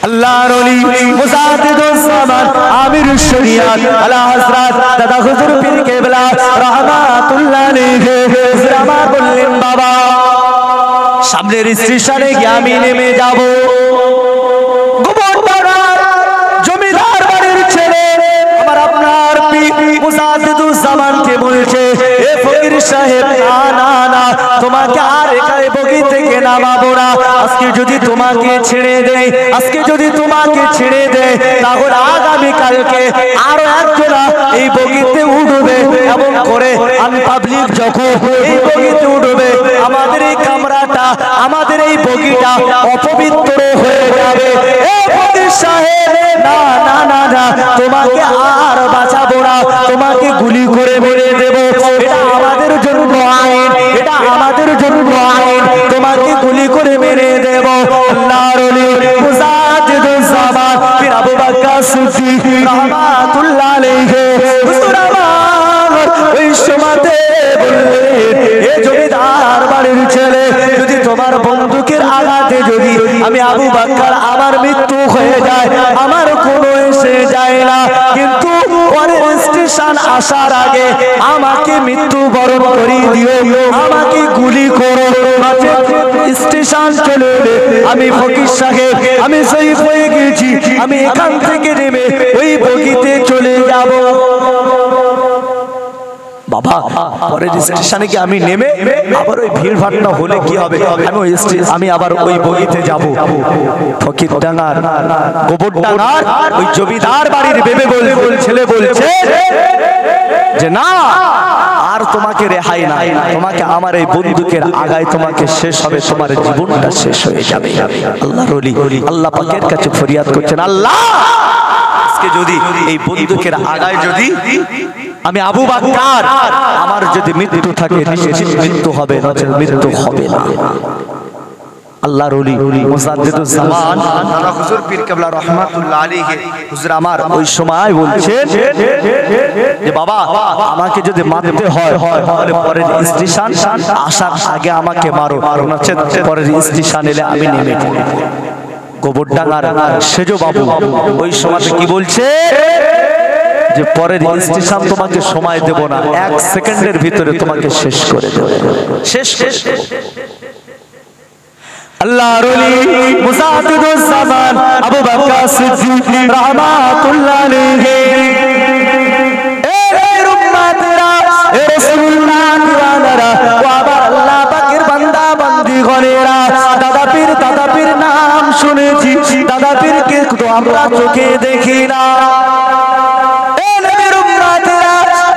আল্লাহর ওলি মুজাদ্দিদুস জামান আমিরুশ শরিয়াত আলা হযরত দাদা হুজুর পীর কেবলা রাহমাতুল্লাহ আলাইহি আমার বললেন বাবা সামনের স্টেশনে গিয়ে আমি নেমে যাব গোবরপাড়ার জমিদার বাড়ির ছেলে আমার আপনার পীর মুজাদ্দিদুস জামানকে বলছে এ ফকির সাহেব না না না তোমাকে আর একাই বগি থেকে নামাবো না আজকে যদি তোমাকে ছেড়ে দেয় আজকে যদি তোমাকে ছেড়ে দেয় তাহলে আগামী কালকে আরো একজনা এই বগিতে উঠবে এমন করে আমি পাবলিক যখন এই বগিতে উঠবে আমাদের এই কামরাটা আমাদের এই বগিটা অপবিত্র হয়ে যাবে এ ফকির সাহেব না না না না তোমাকে আর বাঁচাবো না তোমাকে গুলি করে মেরে দেব এটা আমাদের জন্য আইন এটা আমাদের জন্য আইন তোমাকে গুলি করে মেরে দেব আল্লাহর ওলি মুজাদ্দিদুস জামান পীর আবু বকর সিদ্দিক রাহমাতুল্লাহ আলাইহি হুজুর আমার ওই সময়তে বললেন এ জমিদার বাড়ির ছেলে যদি তোমার বন্দুকের আঘাতে যদি আমি আবু বকর আমার মৃত্যু হয়ে যায় আমার কোনো এসে যায় না কিন্তু পরের স্টেশন আসার আগে আমাকে মৃত্যু বরণ করিয়ে দিও আমাকে গুলি করো স্টেশন চলে আমি ফকির সাহেব আমি শহীদ হয়ে গেছি আমি এখান থেকে নেমে ওই বগিতে চলে যাব বাবা পরের স্টেশনে কি আমি নেমে আবার ওই ভিড় ভাট্টা হলে কি হবে আমি আবার ওই বগিতে যাব ফকির ডাঙ্গার গোবর ডাঙ্গার ওই জমিদার বাড়ির বেবে ছেলে বলছে যে না আর তোমাকে রেহাই নাই তোমাকে আমার এই বন্দুকের আগায় তোমাকে শেষ হবে তোমার জীবনটা শেষ হয়ে যাবে আল্লাহর ওলি আল্লাহ পাকের কাছে ফরিয়াদ করছেন আল্লাহ আজকে যদি এই বন্দুকের আগায় যদি আমি আবু বকর আমার যদি মৃত্যু থাকে নিশ্চিত মৃত্যু হবে না মৃত্যু হবে না আল্লাহর ওলি মুজাদ্দিদুস জামান দাদা হুজুর পীর কেবলা রাহমাতুল্লাহ আলাইহি হুজুর আমার ওই সময় বলছেন যে বাবা আমাকে যদি মারতে হয় তাহলে পরের স্টেশন আসার আগে আমাকে মারো নচেত পরের স্টেশন এলে আমি নেমে যাব গোবরডাঙ্গার সেজো বাবু ওই সময়তে কি বলছে যে পরের স্টেশন তোমাকে সময় দেব না 1 সেকেন্ডের ভিতরে তোমাকে শেষ করে দেব শেষ আল্লাহর ওলি মুজাদ্দিদুস জামান আবু বকর সিদ্দিক রাহমাতুল্লাহ আলাইহি এ উম্মতরা এ রাসূলুল্লাহ দিওয়ানারা ও আবার আল্লাহ পাকের বান্দা বান্দি গণেরা দাদা পীর নাম শুনেছি দাদা পীরকে তো আমরা চোখে দেখি না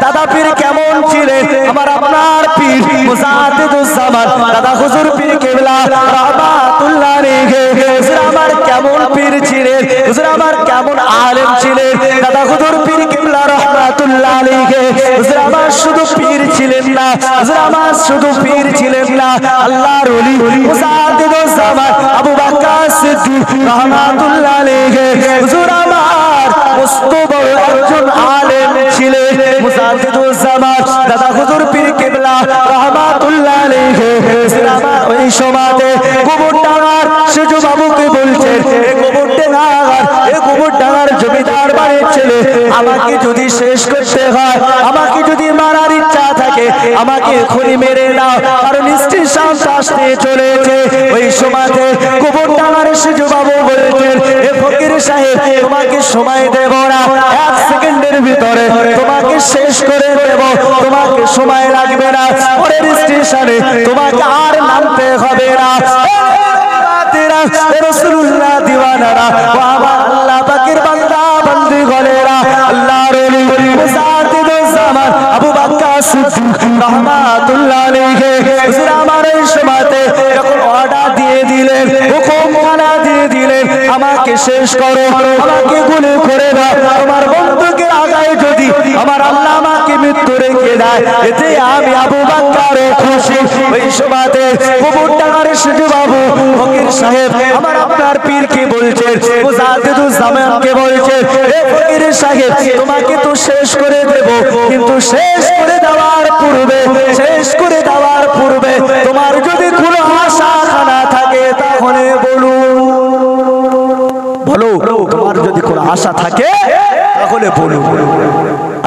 দাদা পীর কেমন ছিলেন আমার আপনার পীর মুজাদ্দিদুস জামান দাদা হুজুর পীর কেবলা রাহমাতুল্লাহ আলাইহি হুজুর আমার কেমন পীর ছিলেন হুজুর আমার কেমন আলেম ছিলেন দাদা হুজুর পীর কেবলা রাহমাতুল্লাহ আলাইহি হুজুর আমার শুধু পীর ছিলেন না হুজুর আমার শুধু পীর ছিলেন না আল্লাহর ওলি মুজাদ্দিদুস জামান আবু বকর সিদ্দিক রাহমাতুল্লাহ আলাইহি হুজুর আমার মস্ত বড় একজন আলেম ছিলেন মুজাদ্দিদুস জামান দাদা হুজুর পীর কেবলা রাহমাতুল্লাহ আলাইহি আমার ওই সময়তে গোবরডাঙ্গার সেজো বাবুকে বলছেন এ গোবরডাঙ্গার জমিদার বাড়ির ছেলে আমাকে যদি শেষ করতে হয় আমাকে যদি মারার ইচ্ছা থাকে আমাকে এখনই মেরে নাও কারণ স্টেশন আসতে চলেছে ওই সময়তে গোবরডাঙ্গার সেজো বাবু বলছেন এ ফকির সাহেব তোমাকে সময় দেব না 1 সেকেন্ডের ভিতরে তোমাকে শেষ করে দেব তোমাকে সময় লাগবে না পরের স্টেশনে তোমাকে আর নামতে হবে না রাসূলুল্লাহ দিওয়ানারা ও আমার আল্লাহ পাকের বান্দা বান্দি গণেরা আল্লাহর ওলি মুজাদ্দিদুস জামান আবু বকর সিদ্দিক রাহমাতুল্লাহ আলাইহি হুজুর আমার এই সময়তে যখন অর্ডার দিয়ে দিলেন হুকুমখানা দিয়ে দিলেন আমাকে শেষ করো আমাকে গুলি করে দাও তোমার বন্দুকের আগায় যদি আমার আল্লাহ আমাকে মৃত্যু রেখে দেয় এতে আমি আবু বকর খুশি ওই সময়তে গোবরডাঙ্গার সেজো বাবু ফকির সাহেব আমার আপনার পীরকে বলছেন মুজাদ্দিদুস জামানকে বলছেন এ ফকির সাহেব তোমাকে তো শেষ করে দেব কিন্তু শেষ করে দেওয়ার পূর্বে তোমার যদি কোনো আশা না থাকে তাহলে বলুন বলো তোমার যদি কোনো আশা থাকে তাহলে বলো।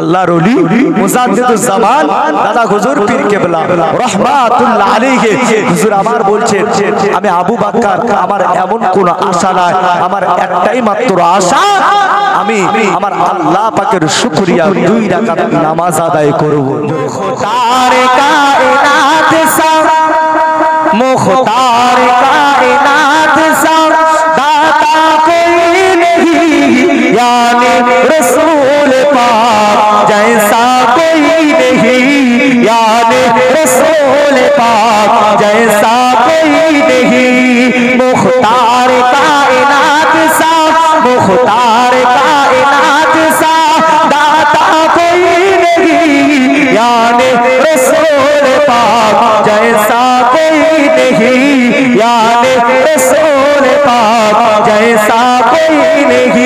আল্লাহর ওলি মুজাদ্দিদুজ জামান দাদা হুজুর পীর কেবলা রাহমাতুল্লাহ আলাইহি হুজুর আমার বলছেন আমি আবু বকর আমার এমন কোন আশা নাই, আমার একটাই মাত্র আশা আমি আমার আল্লাহ পাকের শুকরিয়া 2 রাকাত নামাজ আদায় করব। মুখতার কায়নাত সা মুখতার কায়নাত সা দাতা কোई नहीं यानी रसूल पाक जैसा कोई नहीं यानी रसूल पाक जैसा कोई नहीं मुख्तार कायनात सा मुख्तार कायनात सा दाता कोई नहीं यानी रसूल पाक जैसा कोई नहीं यानी रसूल पाक जैसा कोई नहीं।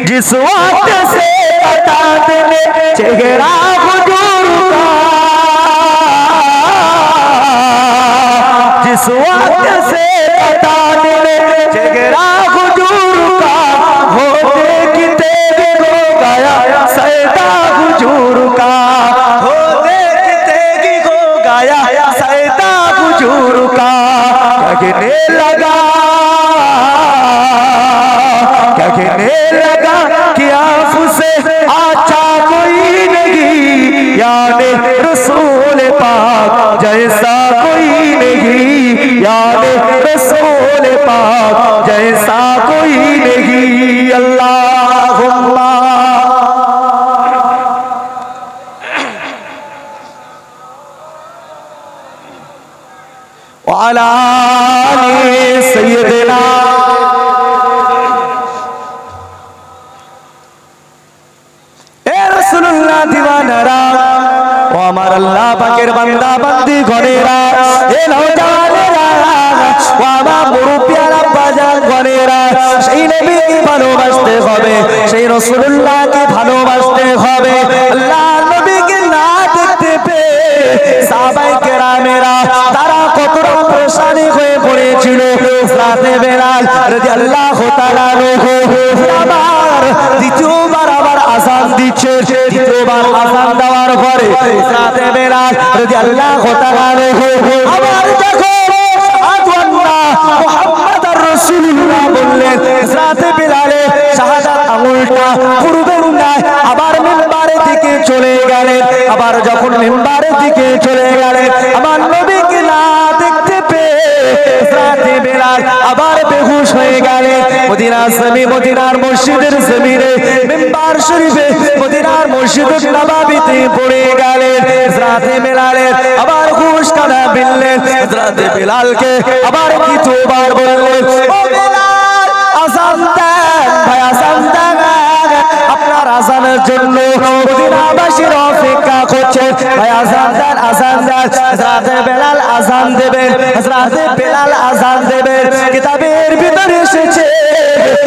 जिस वक्त से बता देने चेहरा हुजूर का जिस वक्त से बता देने चेहरा हुजूर का हो देखते भी हो गया सैदा हुजूर का हो देखते भी हो गया सैदा हुजूर का कहने लगा कि आपसे अच्छा कोई नहीं यानी रसूल पाक जैसा कोई नहीं यानी रसूल पाक जैसा कोई नहीं। अल्लाहुम्मा व अला आलि सय्यिदिना दीवानारा ও আমার আল্লাহ পাকের বান্দা বান্দি ঘরেরা এ নওজওয়ানেরা ও আমার মুরব্বিয়ারা বাজার ঘরেরা সেই নবীকে ভালোবাসতে হবে, সেই রাসূলুল্লাহকে ভালোবাসতে হবে। আল্লাহ নবীকে না দেখতে পেয়ে সাহাবায়ে কেরামেরা তারা কতটা পরেশানি হয়ে পড়েছিল। হযরতে বেলাল রাদিয়াল্লাহু তাআলা আনহু আবার দ্বিতীয়বার আবার আযান দিচ্ছে। দ্বিতীয়বার আযান দেওয়ার পরে হযরতে বেলাল রাদিয়াল্লাহু তাআলা আনহু আবার দেখো আশহাদু আন্না মুহাম্মাদার রাসূলুল্লাহ বললেন। হযরতে বেলালের শাহাদাত আঙুলটা পূর্বের নাই আবার মিম্বারের দিকে চলে গেলেন। আবার যখন মিম্বারের দিকে চলে গেলেন আমার নবীকে না দেখতে পেয়ে হযরতে বেলাল আবার বেহুশ হয়ে গেলেন। মদিনার মসজিদের জমিনে মিম্বার শরীফে মদিনার মসজিদুন নববীতে পড়ে গেলেন। হযরতে বেলালের আবার হুশ কানা বিললেন। হযরতে বেলালকে আবার দ্বিতীয়বার বললেন ও বেলাল আযান দেন ভাই আযান দেন। আপনার আযানের জন্য মদিনাবাসীর অপেক্ষা করছে ভাই আযান দেন আযান দেন। হযরতে বেলাল আযান দেবেন, হযরতে বেলাল আযান দেবেন। কিতাবের ভিতরে এসেছে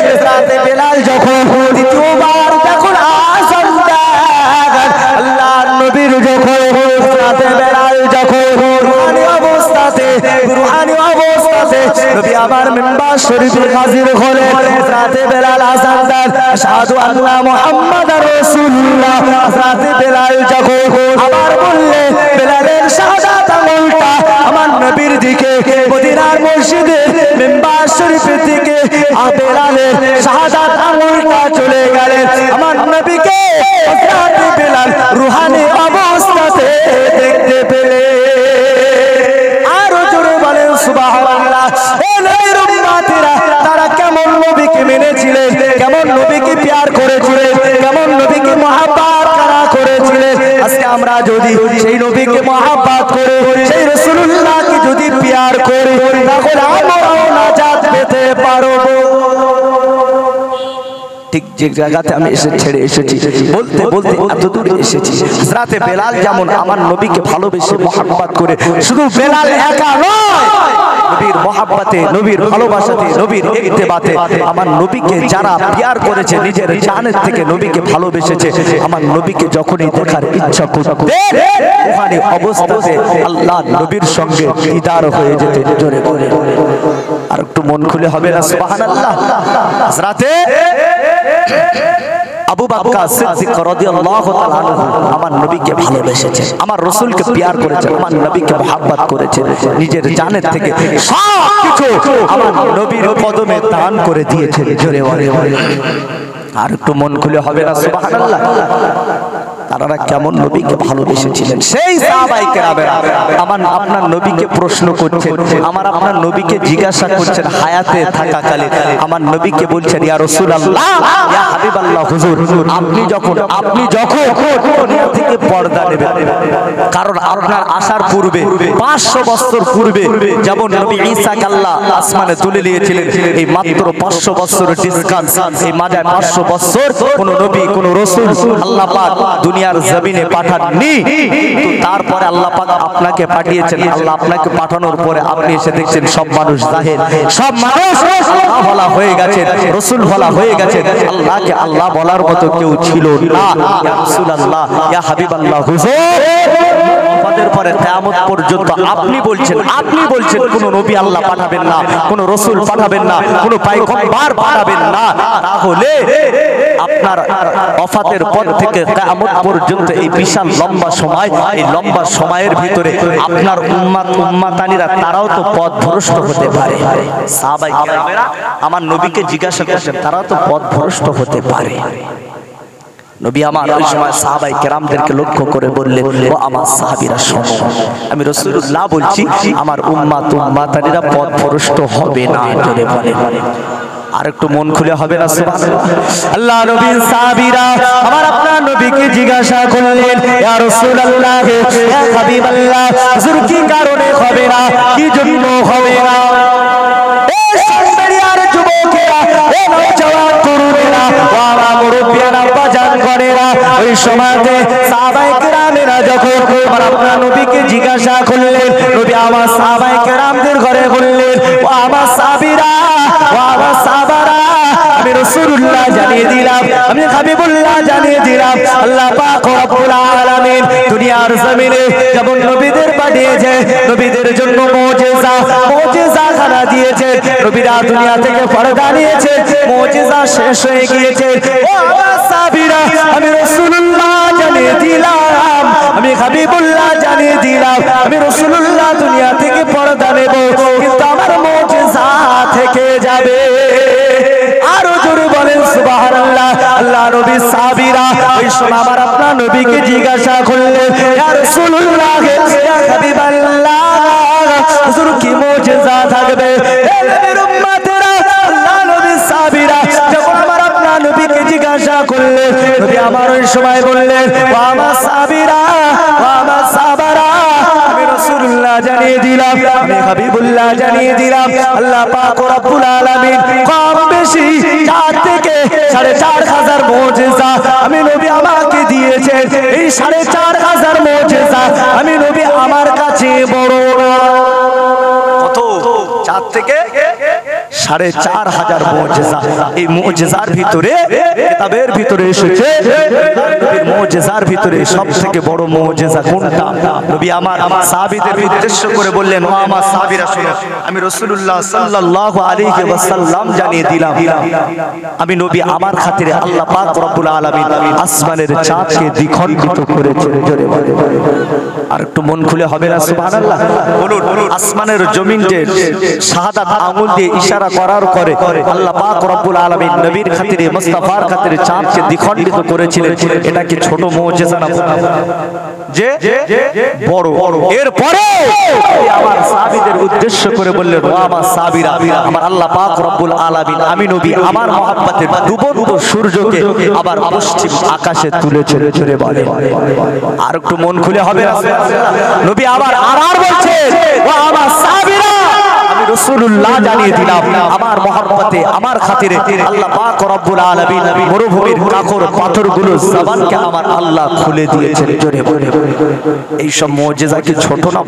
হযরতে বেলাল যখন দ্বিতীয়বার যখন আযান দেন আল্লাহর নবীর যখন হযরতে বেলাল যখন রুহানি অবস্থাতে নবী আমার মিম্বার শরীফে হাজির হলেন। হযরতে বেলাল আযান দেন আশহাদু আন্না মুহাম্মাদার রাসূলুল্লাহ। হযরতে বেলাল যখন আবার বললেন বেলালের শাহাদাত আঙুলটা আমার নবীর দিকে মদিনার মসজিদের মিম্বার শরীফের দিকে বেলালের শাহাদাত আঙুলটা চলে গেলেন। আমার নবীকে হযরতে বেলাল রুহানি অবস্থাতে দেখতে পেলেন। আরো জোরে বলেন সুবহানাল্লাহ। এ নবীর উম্মতিরা তারা কেমন নবীকে মেনেছিলেন, কেমন নবীকে প্যার করেছিলেন, কেমন নবীকে মহব্বত করেছিলেন। আজকে আমরা যদি সেই নবীকে মহব্বত করে সেই রাসূলুল্লাহকে যদি প্যার করি তাহলে আমরাও নাজাত পেতে পারব। ঠিক যে জায়গাতে আমি এসে ছেড়ে এসেছি বলতে বলতে এত দূর এসেছি। হযরতে বেলাল যেমন আমার নবীকে ভালোবেসে মহব্বত করে শুধু বেলাল একা নয় নবীর মহব্বতে, নবীর ভালোবাসাতে, নবীর ইত্তেবাতে আমার নবীকে যারা প্যার করেছে, নিজের জানের থেকে নবীকে ভালোবেসেছে, আমার নবীকে যখনই দেখার ইচ্ছা করতে ওখানে অবস্থাতে আল্লাহ নবীর সঙ্গে দিদার হয়ে যেতে জোরে বলে। আর একটু মন খুলে হবে না সুবহানাল্লাহ। হযরতে আবু বকর সিদ্দিক রাদিয়াল্লাহু তাআলা আনহু আমার নবীকে ভালোবেসেছেন, আমার রাসূলকে প্যার করেছেন, আমার নবীকে মহব্বত করেছেন, নিজের জানের থেকে সবকিছু আমার নবীর কদমে দান করে দিয়েছেন জোরে বলে। আর একটু মন খুলে হবে না সুবহানাল্লাহ। তারা কেমন নবীকে ভালোবেসেছিলেন সেই সাহাবায়ে কেরামেরা আমার আপনার নবীকে প্রশ্ন করছেন, আমার আপনার নবীকে জিজ্ঞাসা করছেন হায়াতে থাকাকালে, আমার নবীকে বলছেন ইয়া রাসূলুল্লাহ ইয়া হাবিবাল্লাহ হুজুর আপনি যখন দুনিয়া থেকে পর্দা নেবেন, কারণ আপনার আসার পূর্বে 500 বছর পূর্বে যেমন নবী ঈসাকে আল্লাহ আসমানে তুলে নিয়েছিলেন, এই মাত্র 500 বছরের ডিসটেন্স, এই মাঝে 500 বছর কোন নবী কোন রাসূল আল্লাহ পাক দুনিয়ার জমিনে পাঠাননি, তো তারপরে আল্লাহ পাক আপনাকে পাঠিয়েছেন। আল্লাহ আপনাকে পাঠানোর পরে আপনি এসে দেখছেন সব মানুষ জাহেল, সব মানুষ আল্লাহ বলা হয়ে গেছেন, রাসূল বলা হয়ে গেছেন, আল্লাহকে আল্লাহ বলার মতো কেউ ছিল না। ইয়া রাসূলুল্লাহ ইয়া হাবিবাল্লাহ হুজুর আমাদের পরে কিয়ামত পর্যন্ত আপনি বলছেন কোন নবী আল্লাহ পাঠাবেন না, কোন রাসূল পাঠাবেন না, কোন পয়গম্বর পাঠাবেন না, তাহলে আপনার ওয়াফাতের পর থেকে কিয়ামত পর্যন্ত এই বিশাল লম্বা সময়, এই লম্বা সময়ের ভিতরে আপনার উম্মতানিরা তারাও তো পথভ্রষ্ট হতে পারে। সাহাবায়ে কেরামেরা আমার নবীকে জিজ্ঞাসা করছেন তারাও তো পথভ্রষ্ট হতে পারে। নবী আমার ওই সময় সাহাবায়ে কেরামদেরকে লক্ষ্য করে বললেন ও আমার সাহাবীরা শোনো, আমি রাসূলুল্লাহ বলছি আমার উম্মতানিরা পথভ্রষ্ট হবে না জোরে বলেন। আর একটু মন খুলে হবে না সুবহানাল্লাহ। আল্লাহ নবীর সাহাবীরা আমার আপনার নবীকে জিজ্ঞাসা করলেন ইয়া রাসূলুল্লাহ ইয়া হাবিবাল্লাহ হুজুর কি কারণে হবে না, কি জন্য হবে না? এই সুন্দরিয়ার যুবকেরা, এই নওজওয়ান তরুণেরা, বাবা মুরব্বিয়ানা বাজান করেরা, ওই সময়তে সাহাবায়ে কেরামেরা যখন আমার আপনার নবীকে জিজ্ঞাসা করলেন, নবী আমার সাহাবায়ে কেরামদের ঘরে বললেন ও আমার সাহাবীরা, ও আমার সাহাবারা, আমি রাসূলুল্লাহ জানিয়ে দিলাম, আমি হাবিবুল্লাহ জানিয়ে দিলাম আল্লাহ পাক রব্বুল আলামিন দুনিয়ার জমিনে যেমন নবীদের পাঠিয়েছে, নবীদের জন্য মুজিজা খানা দিয়েছে, নবীরা দুনিয়া থেকে পর্দা নিয়েছে, মুজিজা শেষ হয়ে গিয়েছে। ও আমার সাহাবীরা আমি রাসূলুল্লাহ জানিয়ে দিলাম, আমি হাবিবুল্লাহ জানিয়ে দিলাম আমি রাসূলুল্লাহ দুনিয়া থেকে পর্দা নেব, কিন্তু আমার মুজিজা থেকে যাবে। আরো জোরে বলেন সুবহানাল্লাহ। আল্লাহ নবী সাহাবীরা ওই সময় আমার আপনার নবীকে জিজ্ঞাসা করলেন ইয়া রাসূলুল্লাহ ইয়া হাবিবাল্লাহ হুজুর কি মুজিজা থাকবে? হে নবীর উম্মতেরা, আল্লাহ নবী সাহাবীরা যখন আমার আপনার নবীকে জিজ্ঞাসা করলেন, নবী আমার ওই সময় বললেন ও আমার সাহাবীরা, ও আমার সাহাবারা, আমি রাসূলুল্লাহ জানিয়ে দিলাম, আমি হাবিবুল্লাহ জানিয়ে দিলাম আল্লাহ পাক রব্বুল আলামিন কম বেশি 4 থেকে 4,500 মুজিজা আমি নবী আমাকে দিয়েছেন। এই 4,500 মুজিজা আমি নবী আমার কাছে বড় না। কত? 4 থেকে 4,500 মুজিজা। এই মুজিজার ভিতরে কিতাবের ভিতরে এসেছে নবীর মুজিজার ভিতরে সবথেকে বড় মুজিজা কোনটা? নবী আমার সাহাবীদের উদ্দেশ্য করে বললেন ও আমার সাহাবীরা শোনো, আমি রাসূলুল্লাহ সাল্লাল্লাহু আলাইহি ওয়াসাল্লাম জানিয়ে দিলাম আমি নবী আমার খাতিরে আল্লাহ পাক রব্বুল আলামিন আসমানের চাঁদকে দ্বিখণ্ডিত করেছেন জোরে বলে। আর একটু মন খুলে হবে না সুবহানাল্লাহ। বলুন আসমানের জমিনকে শাহাদাত আঙ্গুল দিয়ে ইশারা করার করে আল্লাহ পাক রব্বুল আলামিন নবীর খাতিরে মুস্তাফার খাতিরে চাঁদকে দ্বিখণ্ডিত করেছিলেন। এটা কি ছোট মুজিজা না যে বড়? এরপরে আমার সাহাবীদের উদ্দেশ্য করে বললেন ও আমার সাহাবীরা, আমার আল্লাহ পাক রব্বুল আলামিন আমি নবী আমার মহব্বতের ডুবন্ত সূর্যকে আবার পশ্চিম আকাশে তুলেছেন জোরে বলে। আর একটু মন খুলে হবে না নবী আবার বলছেন ও আমার সাহাবীরা, আমি আমি রাসূলুল্লাহ জানিয়ে দিলাম আমার মহব্বতে আমার খাতিরে আল্লাহ পাক রব্বুল আলামিন মরুভূমির কাকর পাথরগুলো জবানকে আমার আল্লাহ খুলে দিয়েছেন জোরে বলে এই সব মুজিজা কি ছোট না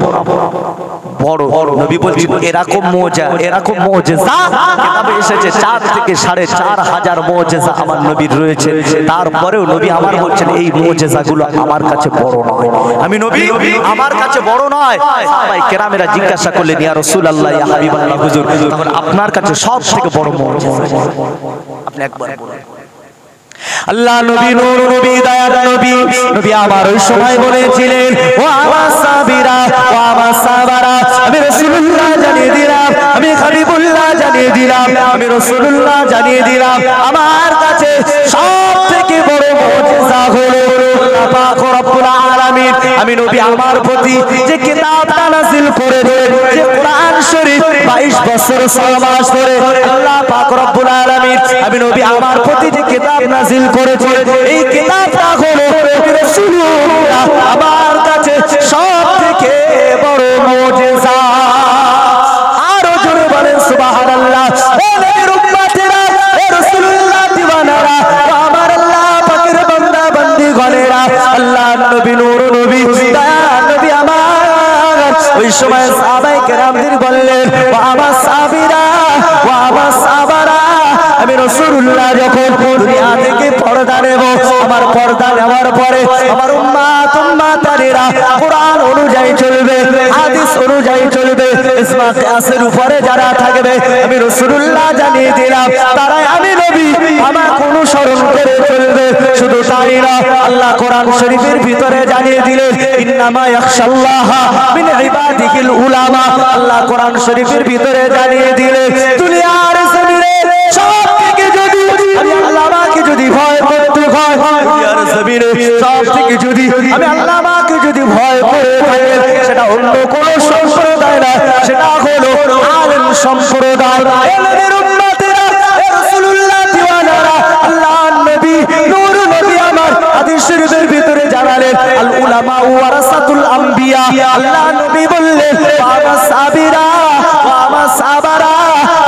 বড় বড় নবী বলছেন এরকম মুজিজা কিতাবে এসেছে 4 থেকে 4.5 মুজিজা আমার নবীর রয়েছে তারপরেও নবী আমার বলছেন এই মুজিজাগুলো আমার কাছে বড় নয় আমি নবী আমার কাছে বড় নয় সাহাবায়ে কেরামেরা জিজ্ঞাসা করলেন ইয়া রাসূলুল্লাহ ইয়া হাবিবাল্লাহ হুজুর তখন আপনার কাছে সবথেকে বড় মুজিজা আপনি একবার বলুন আল্লাহ নবী নূর নবী দয়ার নবী আমার ওই সময় বলেছিলেন ও আমার সাহাবীরা ও আমার সাহাবারা আমি রাসূলুল্লাহ জানিয়ে দিলাম আমি হাবিবুল্লাহ জানিয়ে দিলাম আমি রাসূলুল্লাহ জানিয়ে দিলাম আমার কাছে সবথেকে বড় মুজিজা হলো আল্লাহ পাক রব্বুল আলামিন আমি নবী আমার প্রতি যে কিতাবটা নাযিল করে দেন যে কোরআন শরীফ 22 বছর 6 মাস ধরে আল্লাহ পাক রব্বুল আলামিন আমি নবী আমার প্রতি যে কিতাব নাযিল করেছে এই কিতাবটা হলো রাসূলুল্লাহ আমার কাছে সবথেকে বড় মুজিজা আর জোরে বলেন সুবহানাল্লাহ ও নবীর উম্মতেরা ও রাসূলুল্লাহ দিওয়ানারা আমার আল্লাহ পাকের বান্দা বান্দি গণেরা আল্লাহ নবী নূর নবী দয়ার নবী আমার ওই সময় সাহাবায়ে কেরামদের বললেন ও আমার সাহাবীরা ও আমার সাহাবারা আমি রাসূলুল্লাহ যখন দুনিয়া থেকে পর্দা নেব আমার পর্দা নেওয়ার পরে আমার উম্মাতানিরা কোরআন অনুযায়ী চলবে হাদিস অনুযায়ী চলবে ইসমা কিয়াসের উপরে যারা থাকবে আমি রাসূলুল্লাহ জানিয়ে দিলাম তারাই আমি নবী আমার অনুসরণ করে চলবে শুধু তাই না আল্লাহ কোরআন শরীফের ভিতরে জানিয়ে দিলেন ইন্নামা ইয়াখশাল্লাহ মিন ইবাদিহিল উলামা আল্লাহ কোরআন শরীফের ভিতরে জানিয়ে দিলেন দুনিয়ার জমিনে সবথেকে যদি আমি আল্লাহকে যদি ভয় করতে হয় দুনিয়ার জমিনে সবথেকে যদি আমি আল্লাহকে যদি ভয় করে থাকি সেটা অন্য কোন সম্প্রদায় না সেটা হলো আলেম সম্প্রদায় এলেমের উম্মতেরা রাসূলুল্লাহ দিওয়ানারা আল্লাহ নবী নূর নবী আমার হাদিস শরীফের ভিতরে জানালেন আল উলামা ওয়ারাসাতুল আম্বিয়া আল্লাহ নবী বললেন বাবা সাবিরা বাবা সাবারা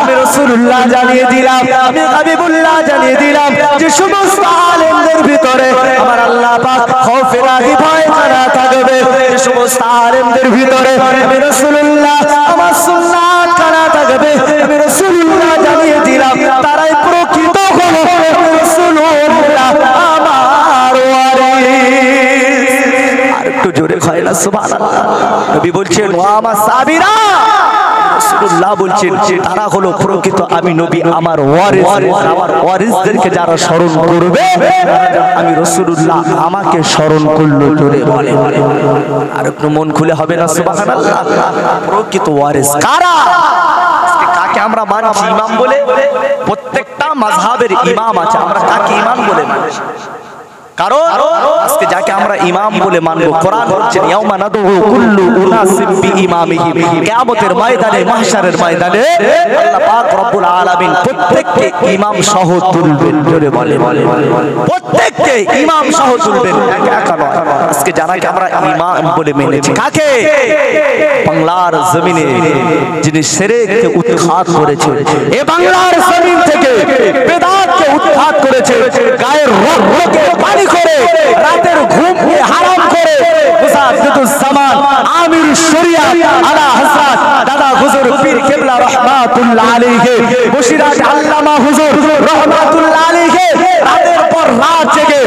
আমি রাসূলুল্লাহ জানিয়ে দিলাম আমি হাবিবুল্লাহ জানিয়ে দিলাম যে সমস্ত আলেমদের ভিতরে আমার আল্লাহ পাক খৌফে রাগি ভয় করা থাকবে যে সমস্ত আলেমদের ভিতরে আমি রাসূলুল্লাহ আমার সুন্নাত করা থাকবে আমি রাসূলুল্লাহ জানিয়ে দিলাম তারাই প্রকৃত হলো রাসূলুল্লাহ আমার ওয়ারিস আর একটু জোরে হয় না সুবহানাল্লাহ নবী বলছেন ও আমার সাহাবীরা রাসূলুল্লাহ বলছেন তারা হলো প্রকৃত আমি নবী আমার ওয়ারিস আমার ওয়ারিসদেরকে যারা স্মরণ করবে আমি রাসূলুল্লাহ আমাকে স্মরণ করলো জোরে বলে আর একটু মন খুলে হবে না সুবহানাল্লাহ প্রকৃত ওয়ারিস কারা আজকে কাকে আমরা মানছি ইমাম বলে প্রত্যেকটা মাযহাবের ইমাম আছে আমরা কাকে ইমাম বলে মানছি কারণ আজকে যাকে আমরা ইমাম বলে মানবো কোরআন বলছে ইয়াউমা নাদউ কুল্লু উনাসিম বিইমামিহিম কিয়ামতের ময়দানে মাহশারের ময়দানে আল্লাহ পাক রব্বুল আলামিন প্রত্যেককে ইমাম সহ তুলবেন জোরে বলে প্রত্যেককে ইমাম সহ তুলবেন একা নয় আজকে যারাকে আমরা ইমাম বলে মেনেছি কাকে বাংলার জমিনে যিনি শিরককে উৎখাত করেছে এই বাংলার জমিন থেকে বেদাতকে উৎখাত করেছে গায়ের রক্তকে পানি করে রাতের ঘুমকে হারাম করে মুসাদ্দিদুজ জামান আমির শরিয়াত আলা হযরত দাদা হুজুর পীর কিবলা রাহমাতুল্লাহ আলাইহি মুশিরাত আল্লামা হুজুর রাহমাতুল্লাহ আলাইহি রাতের পর রাত জেগে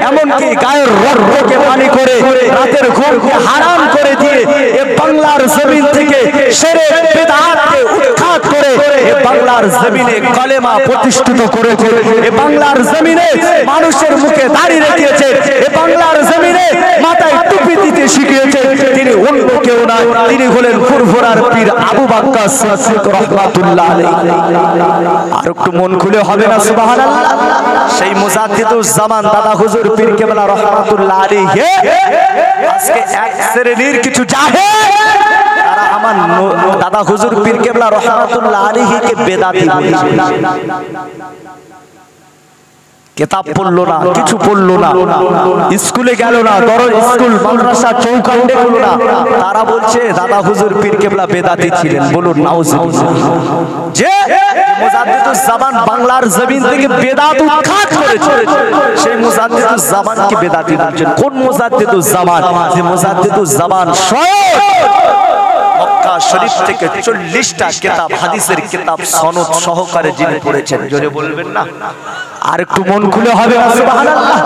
এমন কি গায়ের রক্তকে পানি করে রাতের ঘুমকে হারাম করে দিয়ে এই বাংলার জমিন থেকে শিরক বিদআতকে উৎখাত করে এই বাংলার জমিনে কলেমা প্রতিষ্ঠিত করেছে এই বাংলার জমিনে মানুষের মুখে দাড়ি রেখেছে এই বাংলার জমিনে মাথায় টুপি দিতে শিখিয়েছে তিনি অন্য কেউ না তিনি হলেন ফুরফুরার পীর আবু বকর সিদ্দিক রাহমাতুল্লাহ আলাইহি আর একটু মন খুলে হবে না সুবহানাল্লাহ সেই মুজাদ্দিদুজ জামান দাদা হুজুর পীর কিবলা রাহমাতুল্লাহ আলাইহি আজকে এক শ্রেণীর কিছু জাহেল তারা আমার দাদা হুজুর পীর কিবলা রাহমাতুল্লাহ আলাইহি কে বেদাতি বলেছে কিতাব পড়লো না, কিছু পড়লো না, স্কুলে গেল না, দরজ স্কুল মাদ্রাসা চৌকান্ডে গেল না। তারা বলছে দাদা হুজুর পীর কেবলা বেদাতি ছিলেন। বলুন নাউজুবিল্লাহ। যে মুজাদ্দিদুজ জামান বাংলার জমিন থেকে বেদাত উৎখাত করেছে, সেই মুজাদ্দিদুজ জামানকে বেদাতি বলছেন। কোন মুজাদ্দিদুজ জামান? যে মুজাদ্দিদুজ জামান স্বয়ং মক্কা শরীফ থেকে 40টা কিতাব, হাদিসের কিতাব সনদ সহকারে যিনি পড়েছেন। জোরে বলবেন না? আর একটু মন খুলে হবে সুবহানাল্লাহ।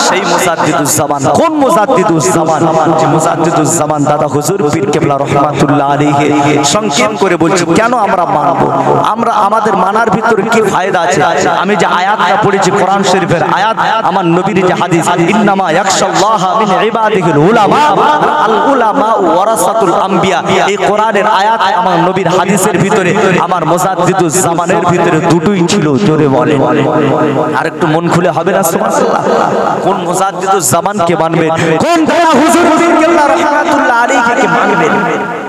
সেই মুজাদ্দিদুজ জামান। কোন মুজাদ্দিদুজ জামান? যে মুজাদ্দিদুজ জামান দাদা হুজুর পীর কেবলা রহমাতুল্লাহ আলাইহি সংক্ষেপ করে বলছি কেন আমরা মানবো। আমরা আমাদের মানার ভিতরে কি ফায়দা আছে? আমি যে আয়াতটা পড়েছি কোরআন শরীফের আয়াত, আমার নবীর যে হাদিস, ইন্নামা ইয়াখশাল্লাহা মিন ইবাদিহিল উলামা আল উলামা ওয়ারাসাতুল আম্বিয়া, এই কোরআনের আয়াত আমার নবীর হাদিসের ভিতরে আমার মুজাদ্দিদুজ জামানের ভিতরে দুটোই ছিল। জোরে বলে আর একটু মন খুলে হবে না সুবহানাল্লাহ। কোন মুজাদ্দিদুজ জামানকে মানবেন? কোন দাদা হুজুর পীর কেবলা রহমাতুল্লাহ আলাইহি মানবেন?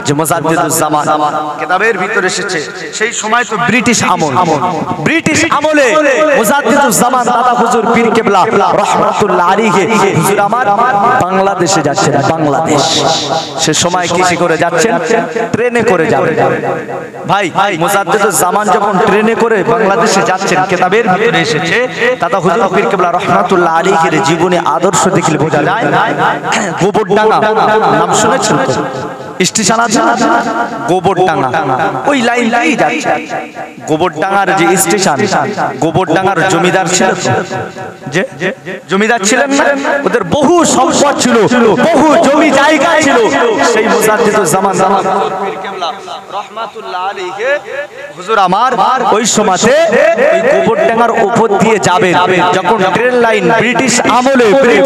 যে মুজাদ্দিদুজ জামান কিতাবের ভিতরে এসেছে। সেই সময় তো ব্রিটিশ আমল, ব্রিটিশ আমলে মুজাদ্দিদুজ জামান দাদা হুজুর পীর কেবলা রহমাতুল্লাহ আলাইহি হুজুর আমার বাংলাদেশে যাচ্ছেন। বাংলাদেশ সে সময় কিসে করে যাচ্ছেন? ট্রেনে করে যাবেন। ভাই মুজাদ্দিদুজ জামান যখন ট্রেনে করে বাংলাদেশে যাচ্ছেন, কিতাবের ভিতরে এসেছে দাদা হুজুর পীর কেবলা রহমাতুল্লাহ আলাইহির জীবনে আদর্শ দেখলে বোঝা যায়। গোবরডাঙ্গা নাম শুনেছেন তো? স্টেশন আছে না গোবরডাঙ্গা, ওই লাইন দিয়ে যাচ্ছে। গোবরডাঙ্গার যে স্টেশন, গোবরডাঙ্গার জমিদার ছিল, যে জমিদার ছিলেন না, ওদের বহু সম্পদ ছিল, বহু জমি জায়গা ছিল। সেই মুজাদ্দিদুজ জামান পীর কেবলা রহমাতুল্লাহ আলাইহি হুজুর আমার ওই সময়তে ওই গোবরডাঙ্গার উপর দিয়ে যাবেন। যখন ট্রেন লাইন ব্রিটিশ আমলে ট্রেন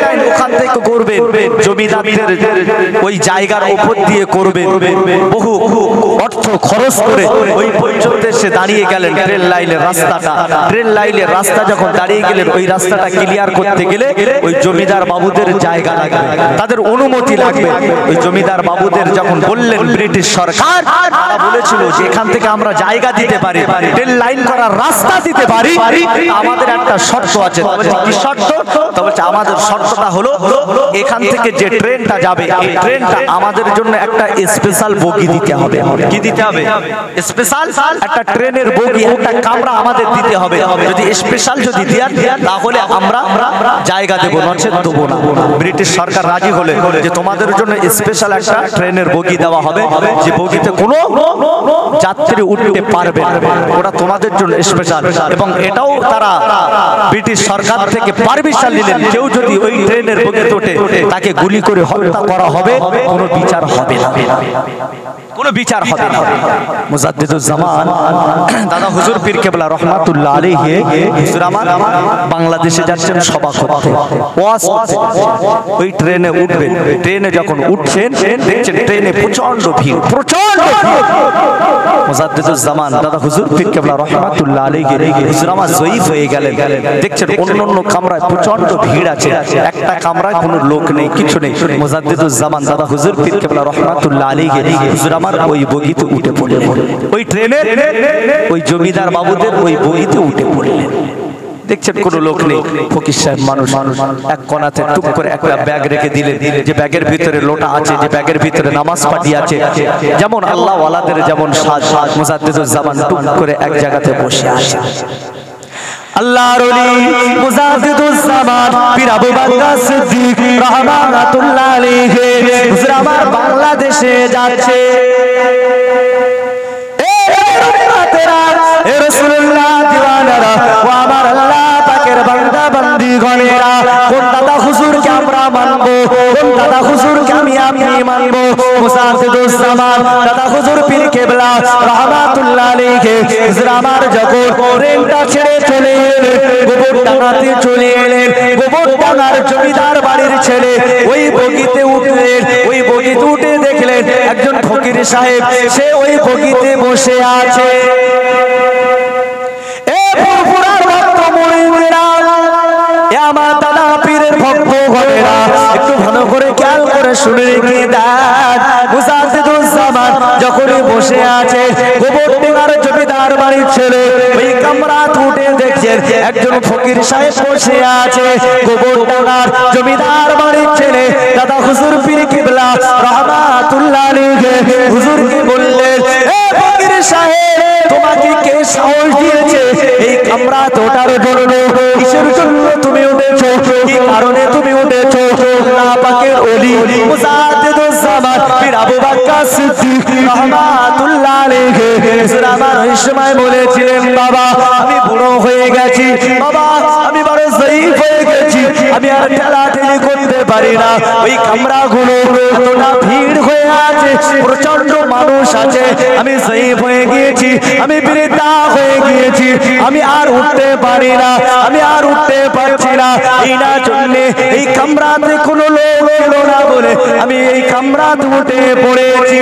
লাইন ওখান থেকে করবেন, জমিদারদের ওই জায়গার উপর দিয়ে করবেন, বহু অর্থ খরচ করে ওই পর্যন্ত এসে দাঁড়িয়ে গেলেন। ট্রেন লাইনের রাস্তাটা, ট্রেন লাইনের রাস্তা যখন দাঁড়িয়ে গেলেন, ওই রাস্তাটা ক্লিয়ার করতে গেলে ওই জমিদার বাবুদের জায়গা লাগবে, তাদের অনুমতি লাগবে। ওই জমিদার বাবুদের যখন বললেন ব্রিটিশ সরকার, তারা বলেছিল যে এখান থেকে আমরা জায়গা দিতে পারি, ট্রেন লাইন করার রাস্তা দিতে পারি, আমাদের একটা শর্ত আছে। কি শর্ত? তবে আমাদের শর্তটা হলো এখান থেকে যে ট্রেনটা যাবে, এই ট্রেনটা আমাদের জন্য একটা স্পেশাল বগি দিতে হবে। কি দিতে হবে? স্পেশাল একটা ট্রেনের বগি, একটা কামরা আমাদের দিতে হবে। যদি স্পেশাল যদি দেন তাহলে আমরা জায়গা দেব, নচেত দেবো না। ব্রিটিশ সরকার রাজি হলে যে তোমাদের জন্য স্পেশাল একটা ট্রেনের বগি দেওয়া হবে, যে বগিতে কোনো যাত্রী উঠতে পারবে না, ওটা তোমাদের জন্য স্পেশাল। এবং এটাও তারা ব্রিটিশ সরকার থেকে পারমিশন নিলেন, কেউ যদি ওই ট্রেনের বগিতে ওঠে তাকে গুলি করে হত্যা করা হবে, কোনো বিচার হবে না, কোনো বিচার হবে না। মুজাদ্দিদুজ জামান দাদা হুজুর পীর কেবলা রহমাতুল্লাহ আলাইহি হুজুর আমার বাংলাদেশে যাচ্ছেন সভা করতে, ওয়াজ করতে। ওই ট্রেনে উঠবেন, ট্রেনে যখন উঠছেন দেখছেন ট্রেনে প্রচন্ড ভিড়, প্রচন্ড ভিড়। মুজাদ্দিদুজ জামান দাদা হুজুর পীর কেবলা রহমাতুল্লাহ আলাইহি হুজুর আমার জয়ীফ হয়ে গেলেন। দেখছেন অন্য কামরায় প্রচন্ড ভিড় আছে, একটা কামরায় কোনো লোক নেই, কিছু নেই। মুজাদ্দিদুজ জামান দাদা হুজুর পীর কেবলা রহমাতুল্লাহ আলাইহি হুজুর আমার ওই বগিতে উঠে পড়লেন, ওই ট্রেনে ওই জমিদার বাবুদের ওই বগিতে উঠে পড়লেন। দেখছেন কোনো লোক নেই, ফকির সাহেব মানুষ এক কোণাতে টুক করে একটা ব্যাগ রেখে দিলেন, যে ব্যাগের ভিতরে লোটা আছে, যে ব্যাগের ভিতরে নামাজ পাটি আছে। যেমন আল্লাহ ওয়ালাদের যেমন সাজ, মুজাদ্দিদুজ জামান টুক করে এক জায়গাতে বসে আছে। আল্লাহর ওলি মুজাদ্দিদুজ জামান পীর আবু বকর সিদ্দিক রহমাতুল্লাহ আলাইহি হুজুর আমার বাংলাদেশে যাচ্ছে। এ রাসূলুল্লাহ দিওয়ানারা ও আমার আল্লাহ পাকের বান্দা বান্দি গণেরা, কোন দাদা হুজুরকে আমরা মানবো, কোন দাদা হুজুরকে আমি মানবো? মুজাদ্দিদুজ জামান দাদা হুজুর পীর কেবলা রহমাতুল্লাহ আলাইহি হুজুর আমার যখন ট্রেনটা ছেড়ে চলে এলেন, গোবরডাঙ্গাতে চলে এলেন, গোবরডাঙ্গার জমিদার বাড়ির ছেলে ওই বগিতে উঠলেন। ওই বগিতে উঠে দেখলেন একজন ফকির সাহেব, সে ওই বগিতে বসে আছে। আমার দাদা পীরের ভক্ত ঘরেরা একটু ভালো করে খেয়াল করে শুনে রেখে দেন। মুজাদ্দিদুজ জামান যখনই বসে আছে, গোবরডাঙ্গার জমিদার বাড়ির ছেলে ওই কামরা উঠে উঠে দেখছেন একজন ফকির সাহেব বসে আছে গোবরডাঙ্গার জমিদার বাড়ির ছেলে দাদা হুজুর পীর কিবলা রহমাতুল্লাহ আলাইহি হুজুরকে বললেন, এ ফকির সাহেব, তোমাকে কে সাহস দিয়েছে এই কামরা তোটার জন্য? কিসের জন্য তুমি উঠেছো? কি কারণে তুমি উঠেছো? আল্লাহ পাকের ওলি মুজাদ্দিদুজ জামান পীর আবু বকর সিদ্দিক রহমাতুল্লাহ আলাইহি আমার ওই সময় বলেছিলেন, বাবা আমি বুড়ো হয়ে গেছি, বাবা আমি বড় জয়ীফ হয়ে গেছি, আমি আর ঠেলাঠেলি করতে পারি না, ওই কামরাগুলো এতটা ভিড় হয়ে আছে, প্রচন্ড মানুষ আছে, আমি জয়ীফ হয়ে গিয়েছি, আমি বৃদ্ধা হয়ে গিয়েছি, আমি আর উঠতে পারি না, আমি আর উঠতে পারছি না, এই না জন্য এই কামরাতে কোনো লোক এলো না বলে আমি এই কামরাতে উঠে পড়েছি।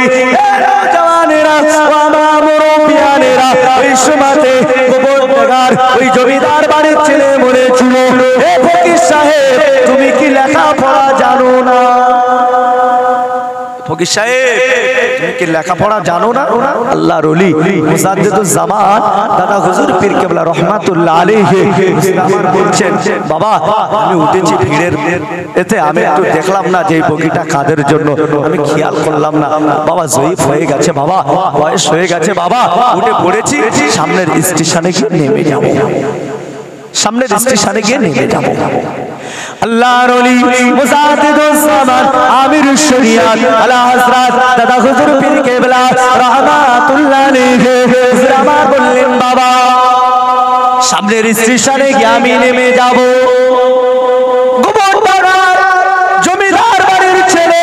জওয়ানেরা আমার মুরব্বিয়ানেরা ওই সময়তে গোবরডাঙ্গার ওই জমিদার বাড়ির ছেলে বলেছিল, হে ফকির সাহেব, তুমি কি লেখাপড়া জানো না? ফকির সাহেব, তুমি কি লেখাপড়া জানো না? আল্লাহর ওলি মুজাদ্দিদুজ জামান দাদা হুজুর পীর কিবলা রহমাতুল্লাহ আলাইহি আমার বলছেন, বাবা আমি উঠেছি ভিড়ের এতে, আমি একটু দেখলাম না যে এই বগিটা কাদের জন্য, আমি খেয়াল করলাম না, বাবা জয়ীফ হয়ে গেছে, বাবা বয়স হয়ে গেছে, বাবা উঠে পড়েছি, সামনের স্টেশনে গিয়ে নেমে যাব, সামনের স্টেশনে গিয়ে নেমে যাব। আল্লাহর ওলি মুজাদ্দিদুজ জামান আমিরুশ শরিয়াত আলা হযরত দাদা হুজুর পীর কিবলা রাহমাতুল্লাহ আলাইহি আমার বললেন, বাবা সামনের স্টেশনে গিয়ে আমি নেমে যাব। গোবরডাঙ্গার জমিদার বাড়ির ছেলে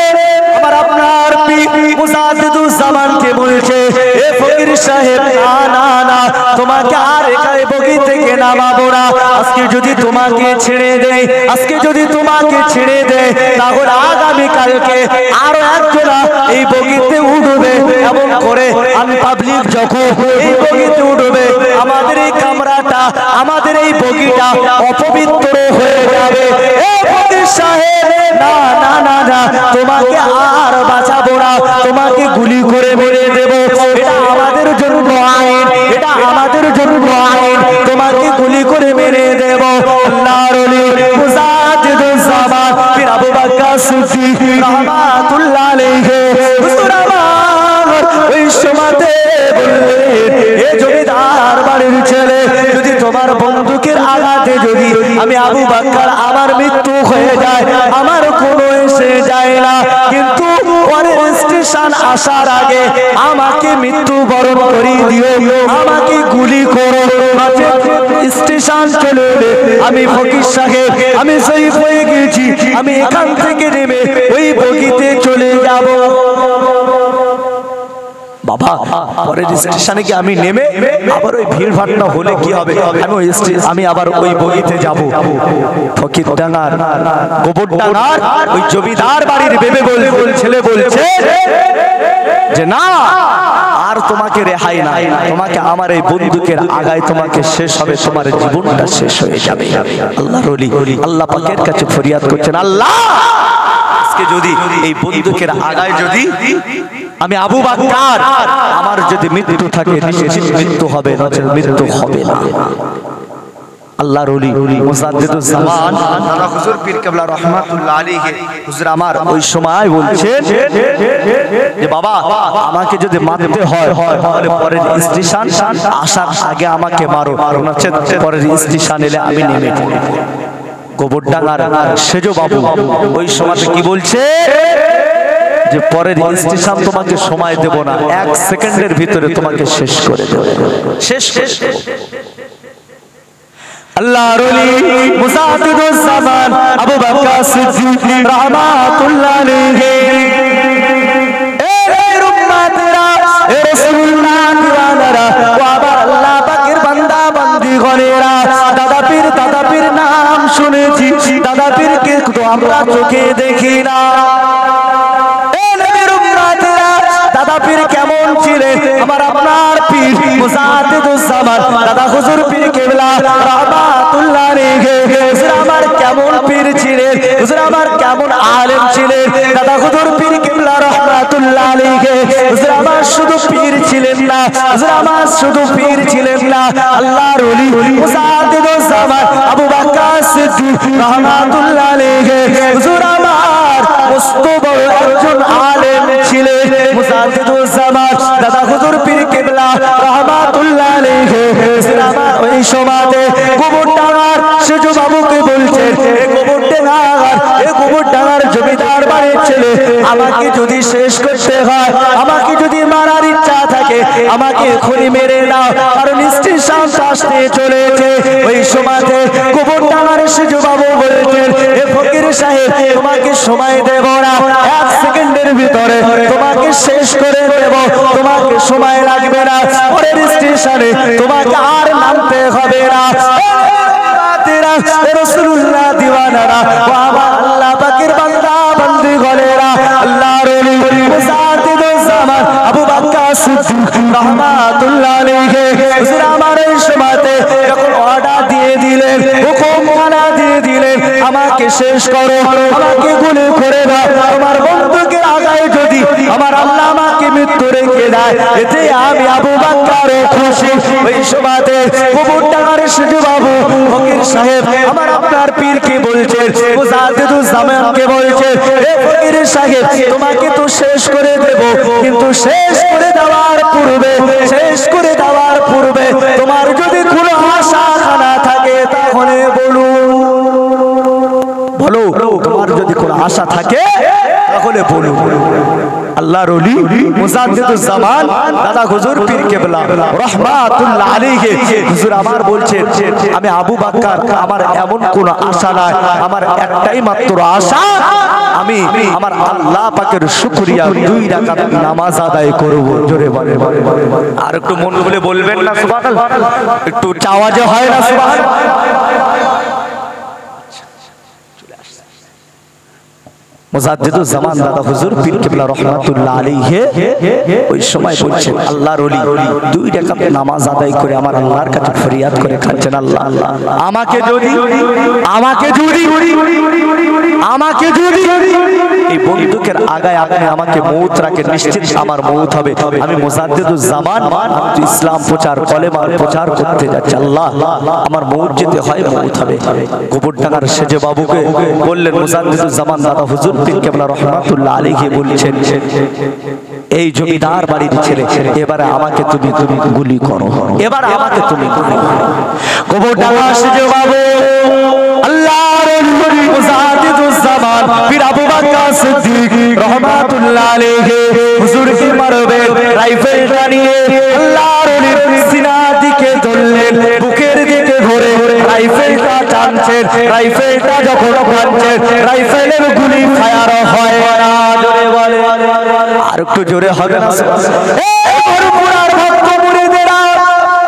আমার আপনার পীর মুজাদ্দিদুজ জামানকে বলছে, এ ফকির সাহেব, না না না, তোমাকে আর একাই বগি থেকে নামাবো না, আজকে যদি তোমাকে ছেড়ে দেয়, আজকে যদি তোমাকে ছেড়ে দেয়, তাহলে আগামী কালকে আরো একজনা এই বগিতে উঠবে, এমন করে আনপাবলিক যখন এই বগিতে উঠবে, আমাদের এই কামরাটা, আমাদের এই বগিটা অপবিত্র হয়ে যাবে। এ ফকির সাহেব, না না না না, তোমাকে আর বাঁচাবো না, তোমাকে গুলি করে মেরে দেবো, এটা আমাদের জন্য আইন, এটা আমাদের জন্য আইন, তোমাকে গুলি করে মেরে দেব। আল্লাহর ওলি মুজাদ্দিদুজ জামান পীর আবু বকর সিদ্দিক রহমাতুল্লাহ আলাইহি হুজুর আমার ওই সময়তে বললেন, এ জমিদার বাড়ির ছেলে, যদি তোমার বন্দুকের আঘাতে যদি আমি আবু বকর আমার মৃত্যু হয়ে যায়, আমার কোনো এসে যায় না, কিন্তু পরের স্টেশন আসার আগে আমাকে মৃত্যুবরণ করিয়ে দিও, আমাকে গুলি করো, স্টেশন চলে এলে আমি ফকির সাহেব, আমি জয়ীফ হয়ে গেছি, আমি এখান থেকে নেমে ওই বগিতে চলে যাব। বাবা পরের স্টেশনে কি আমি নেমে আবার ওই ভিড় ভাট্টা হলে কি হবে, আমি আবার ওই বগিতে যাব। ফকিরডাঙ্গার গোবরডাঙ্গার ওই জমিদার বাড়ির বেবে ছেলে বলছে যে, না আর তোমাকে রেহাই নাই, তোমাকে আমার এই বন্দুকের আগায় তোমাকে শেষ হবে, তোমার জীবনটা শেষ হয়ে যাবে। আল্লাহর ওলি আল্লাহ পাকের কাছে ফরিয়াদ করছেন, আল্লাহ আজকে যদি এই বন্দুকের আগায় যদি আমি আবু বকর, আমার যদি মৃত্যু থাকে মৃত্যু হবে, মৃত্যু হবে না। আল্লাহর ওলি মুজাদ্দিদুজ জামান দাদা হুজুর পীর কিবলা রহমাতুল্লাহ আলাইহি হুজুর আমার ওই সময় বলছেন যে, বাবা আমাকে যদি মারতে হয় তাহলে পরের স্টেশন আসার আগে আমাকে মারো, কারণ হচ্ছে পরের স্টেশন এলে আমি নেমে যাব। গোবরডাঙ্গার সেজো বাবু ওই সময়তে কি বলছে যে, পরের স্টেশন তোমাকে সময় দেব না, 1 সেকেন্ডের ভিতরে তোমাকে শেষ করে দেব, শেষ শেষ। আল্লাহর ওলি মুজাদ্দিদুজ জামান আবু বকর সিদ্দিক রহমাতুল্লাহ আলাইহি এ উম্মতরা, এ রাসূলুল্লাহ দিওয়ানারা, ও আবার আল্লাহ পাকের বান্দা বান্দি গণেরা, দাদা পীর নাম শুনেছি, দাদা পীরকে তো আমরা চোখে দেখি না। দাদা পীর কেমন ছিলেন? আমার আপনার পীর মুজাদ্দিদুজ জামান দাদা হুজুর পীর কিবলা রাহমাতুল্লাহ আলাইহি হুজুর আমার কেমন পীর ছিলেন, হুজুর আমার কেমন আলেম ছিলেন, দাদা হুজুর পীর কিবলা রহমাতুল্লাহ আলাইহি হুজুর আমার শুধু পীর ছিলেন না, হুজুর আমার শুধু পীর ছিলেন না, আল্লাহর ওলি মুজাদ্দিদুজ জামান আবু বকর সিদ্দিক রহমাতুল্লাহ আলাইহি হুজুর আমার মস্ত বড় একজন আলেম ছিলেন। মুজাদ্দিদুজ জামান দাদা হুজুর পীর কিবলা রহমাতুল্লাহ আলাইহি হুজুর আমার ওই সমাজে গোবরডাঙ্গার সেজু বাবুকে বলছেন, এ গোবরডাঙ্গার জমিদার বাড়ির ছেলে, আমাকে যদি শেষ করতে হয়, আমাকে যদি মারার ইচ্ছা থাকে, আমাকে এখনই মেরে দাও, কারণ স্টেশন আসতে চলেছে। ওই সমাজে গোবরডাঙ্গার সেজু বাবু বলছেন, এ ফকির সাহেব তোমাকে সময় দেব না, 1 সেকেন্ডের ভিতরে তোমাকে শেষ করে দেব, তোমাকে সময় লাগবে না, পরের স্টেশনে তোমাকে আর নামতে হবে না। রাসূলুল্লাহ দিওয়ানারা ও আমার আল্লাহ পাকের বান্দা বান্দি গলেরা, আল্লাহর ওলি মুজাদ্দিদুজ জামান আবু বকর সিদ্দিক রহমাতুল্লাহ আলাইহি হুজুর আমার এই সময়তে যখন অর্ডার দিয়ে দিলেন, হুকুমখানা দিয়ে দিলেন, আমাকে শেষ করো, আমাকে গুলি করে দাও, আমার বন্ধুকে আগায় যদি আমার আল্লাহ আমাকে মৃত্যু রেখে দেয়, এতে আমি আবু বকর খুশি। ওই সময়তে গোবরডাঙ্গার সেজু বাবু ফকির সাহেব আমার আপনার পীরকে বলছেন, মুজাদ্দিদুজ জামানকে বলছেন, এ ফকির সাহেব তোমাকে তো শেষ করে দেব, কিন্তু শেষ করে দেওয়ার পূর্বে তোমার যদি কোনো আশা খানা থাকে তাহলে বলো, তোমার যদি কোনো আশা থাকে তাহলে বলো। আল্লাহর ওলি মুজাদ্দিদুজ জামান দাদা হুজুর পীর কিবলা রহমাতুল্লাহ আলাইহি হুজুর আমার বলছেন, আমি আবু বকর, আমার এমন কোন আশা নাই, আমার একটাই মাত্র আশা, আমি আমার আল্লাহ পাকের শুকরিয়া 2 রাকাত নামাজ আদায় করব। জোরে বলে আর একটু মন খুলে বলবেন না সুবহানাল্লাহ, একটু আওয়াজে হয় না সুবহানাল্লাহ। মুজাদ্দিদুজ জামান দাদা হুজুর পীর কিবলা রহমাতুল্লাহ আলাইহি ওই সময় বলছেন, আল্লাহর ওলি 2 রাকাত নামাজ আদায় করে আমার আল্লাহর কাছে ফরিয়াদ করে খাচ্ছেন, আল্লাহ আমাকে যদি এই বন্দুকের আগায় আপনি আমাকে মৌত রাখেন, নিশ্চিত আমার মৌত হবে। আমি মুজাদ্দিদুজ জামান ইসলাম প্রচার কলেমার প্রচার করতে যাচ্ছি, আল্লাহ আমার মৌত যেতে হয় মৌত হবে। গোবরডাঙ্গার সেজে বাবুকে বললেন, মুজাদ্দিদুজ জামান দাদা হুজুর পীর কিবলা রহমাতুল্লাহ আলাইহি বলছেন, এই জমিদার বাড়ির ছেলে, এবারে আমাকে তুমি গুলি করো, এবারে আমাকে তুমি গুলি করো। গোবরডাঙ্গার সেজে বাবু আল্লাহর ওলি মুজাদ্দিদুজ জামান পীর আবু বকর সিদ্দিক রহমাতুল্লাহ আলাইহি হুজুরকে মারবে, রাইফেলটা নিয়ে আল্লাহর ওলির সিনার দিকে ধরলেন, বুকের দিকে ধরে রাইফেলটা টানছেন, রাইফেলটা যখন টানছেন রাইফেলের গুলি ফায়ার হয় না। জোরে বলে আর একটু জোরে হবে না। এই বড়পুরার ভক্ত মুরিদেরা,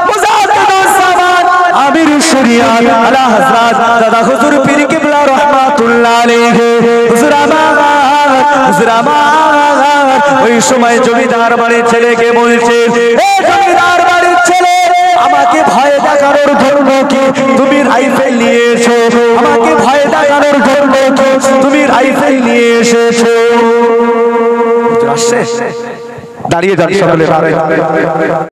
মুজাদ্দিদুজ জামান আমির শরিয়াত আলা হযরত দাদা হুজুর পীর কিবলা রহমাতুল্লাহ আলাইহি হুজুর আমার ওই সময় জমিদার বাড়ির ছেলেকে বলছে, এ জমিদার বাড়ির ছেলে, আমাকে ভয় দেখানোর জন্য কি তুমি রাইফেল নিয়ে এসো, আমাকে ভয় দেখানোর জন্য কি তুমি রাইফেল নিয়ে এসেছো। দাঁড়িয়ে যান সকলে।